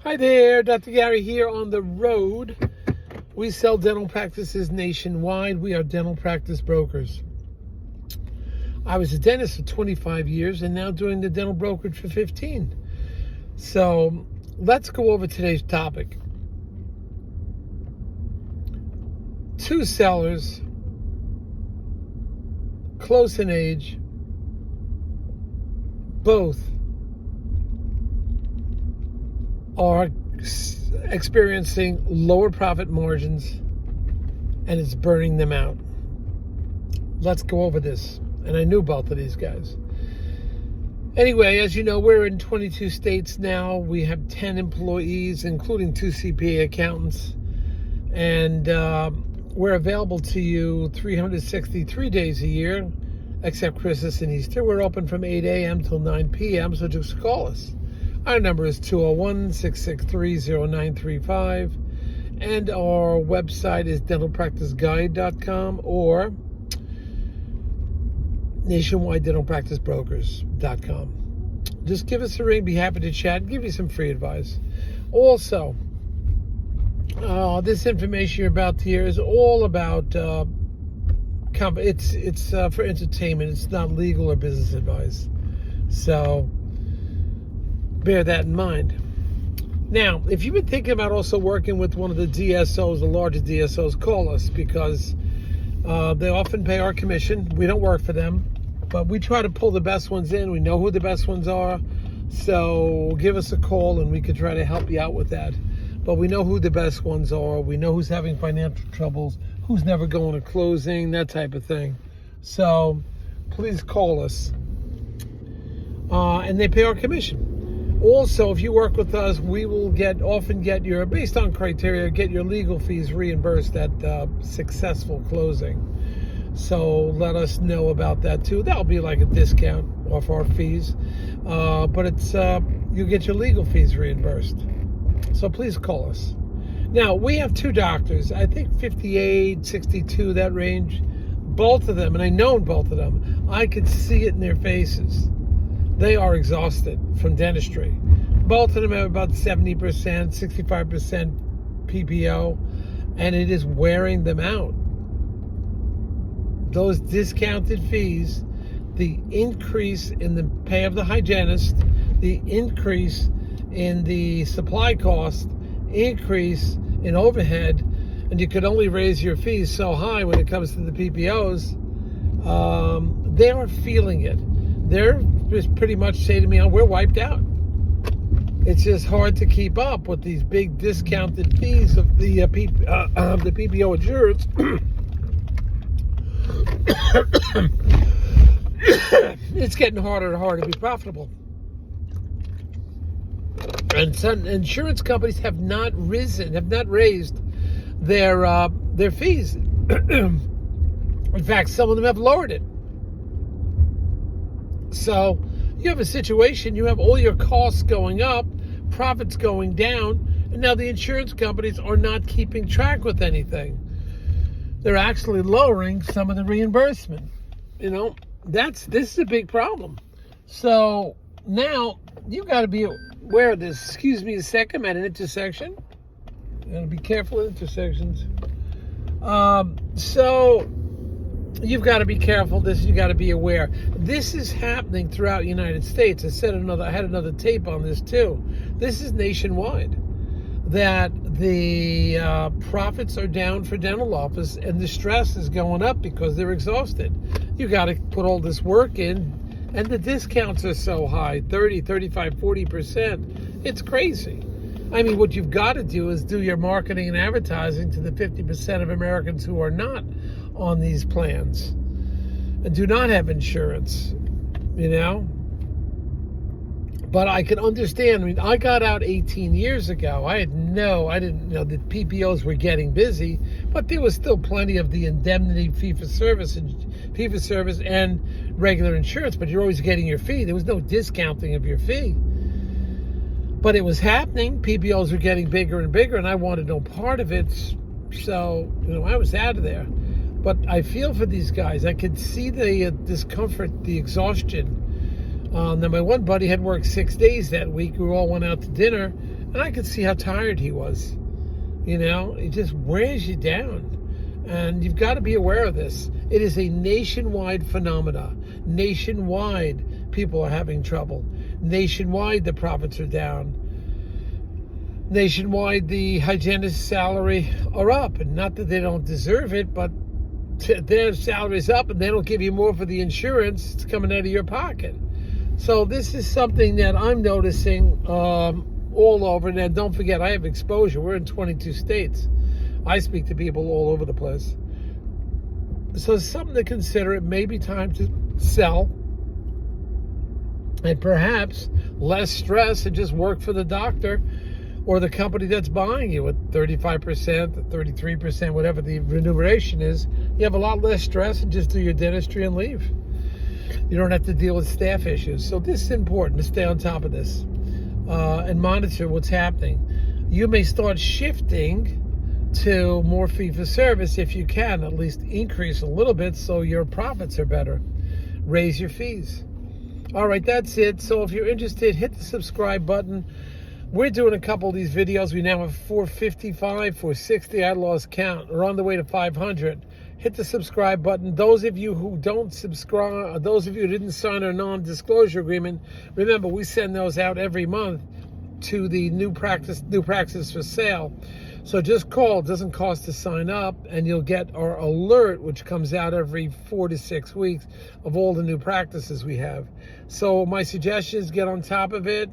Hi there, Dr. Gary here on the road. We sell dental practices nationwide. We are dental practice brokers. I was a dentist for 25 years and now doing the dental brokerage for 15. So let's go over today's topic. Two sellers, close in age, both are experiencing lower profit margins and it's burning them out. Let's go over this. And I knew both of these guys. Anyway, as you know, we're in 22 states now. We have 10 employees, including 2 CPA accountants. And we're available to you 363 days a year, except Christmas and Easter. We're open from 8 a.m. till 9 p.m., so just call us. Our number is 201-663-0935, and our website is dentalpracticeguide.com or nationwidedentalpracticebrokers.com. Just give us a ring. Be happy to chat. Give you some free advice. Also, this information you're about to hear is all about it's for entertainment. It's not legal or business advice. So bear that in mind. Now, if you've been thinking about also working with one of the DSOs, the largest DSOs, call us because they often pay our commission. We don't work for them, but we try to pull the best ones in. We know who the best ones are. So give us a call and we can try to help you out with that. But we know who the best ones are. We know who's having financial troubles, who's never going to closing, that type of thing. So please call us. And they pay our commission. Also, if you work with us, we will often get your, based on criteria, get your legal fees reimbursed at successful closing. So let us know about that too. That'll be like a discount off our fees. But it's you get your legal fees reimbursed. So please call us. Now, we have 2 doctors, I think 58, 62, that range. Both of them, and I know both of them, I could see it in their faces. They are exhausted from dentistry. Both of them have about 70%, 65% PPO, and it is wearing them out. Those discounted fees, the increase in the pay of the hygienist, the increase in the supply cost, increase in overhead, and you could only raise your fees so high when it comes to the PPOs, they are feeling it. They're just pretty much saying to me, we're wiped out. It's just hard to keep up with these big discounted fees of the PPO insurance. It's getting harder and harder to be profitable. And some insurance companies have not raised their fees. In fact, some of them have lowered it. So you have a situation, you have all your costs going up, profits going down, and now the insurance companies are not keeping track with anything. They're actually lowering some of the reimbursement. You know, this is a big problem. So now you got to be aware of this. Excuse me a second, I'm at an intersection. You got to be careful at intersections. So you've got to be careful. You got to be aware. This is happening throughout the United States. I had another tape on this too. This is nationwide. That the profits are down for dental office and the stress is going up because they're exhausted. You got to put all this work in, and the discounts are so high, 30, 35, 40%. It's crazy. I mean, what you've got to do is do your marketing and advertising to the 50% of Americans who are not on these plans and do not have insurance, you know. But I can understand. I mean, I got out 18 years ago. I didn't know that PPOs were getting busy, but there was still plenty of the indemnity fee-for-service and regular insurance, but you're always getting your fee. There was no discounting of your fee. But it was happening. PPOs were getting bigger and bigger, and I wanted no part of it. So, I was out of there. But I feel for these guys. I could see the discomfort, the exhaustion. Now, my one buddy had worked 6 days that week. We all went out to dinner. And And I could see how tired he was. It just wears you down. And you've got to be aware of this. It is a nationwide phenomena. Nationwide, people are having trouble. Nationwide, the profits are down. Nationwide, the hygienist's salary are up. And not that they don't deserve it, but their salary's up and they don't give you more for the insurance. It's coming out of your pocket. So this is something that I'm noticing all over. And don't forget, I have exposure. We're in 22 states. I speak to people all over the place. So it's something to consider. It may be time to sell. And perhaps less stress and just work for the doctor or the company that's buying you at 35%, 33%, whatever the remuneration is. You have a lot less stress and just do your dentistry and leave. You don't have to deal with staff issues. So this is important to stay on top of this and monitor what's happening. You may start shifting to more fee-for-service if you can, at least increase a little bit so your profits are better. Raise your fees. All right, that's it. So if you're interested, hit the subscribe button. We're doing a couple of these videos. We now have 455, 460. I lost count. We're on the way to 500. Hit the subscribe button. Those of you who don't subscribe, those of you who didn't sign our non-disclosure agreement, remember, we send those out every month to the new practice for sale. So just call. It doesn't cost to sign up, and you'll get our alert, which comes out every 4 to 6 weeks, of all the new practices we have. So my suggestion is get on top of it.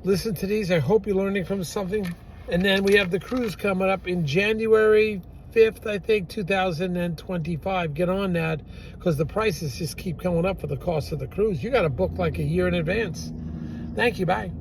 Listen to these. I hope you're learning from something. And then we have the cruise coming up in January 5th, I think, 2025. Get on that, because the prices just keep going up for the cost of the cruise. You got to book like a year in advance. Thank you. Bye.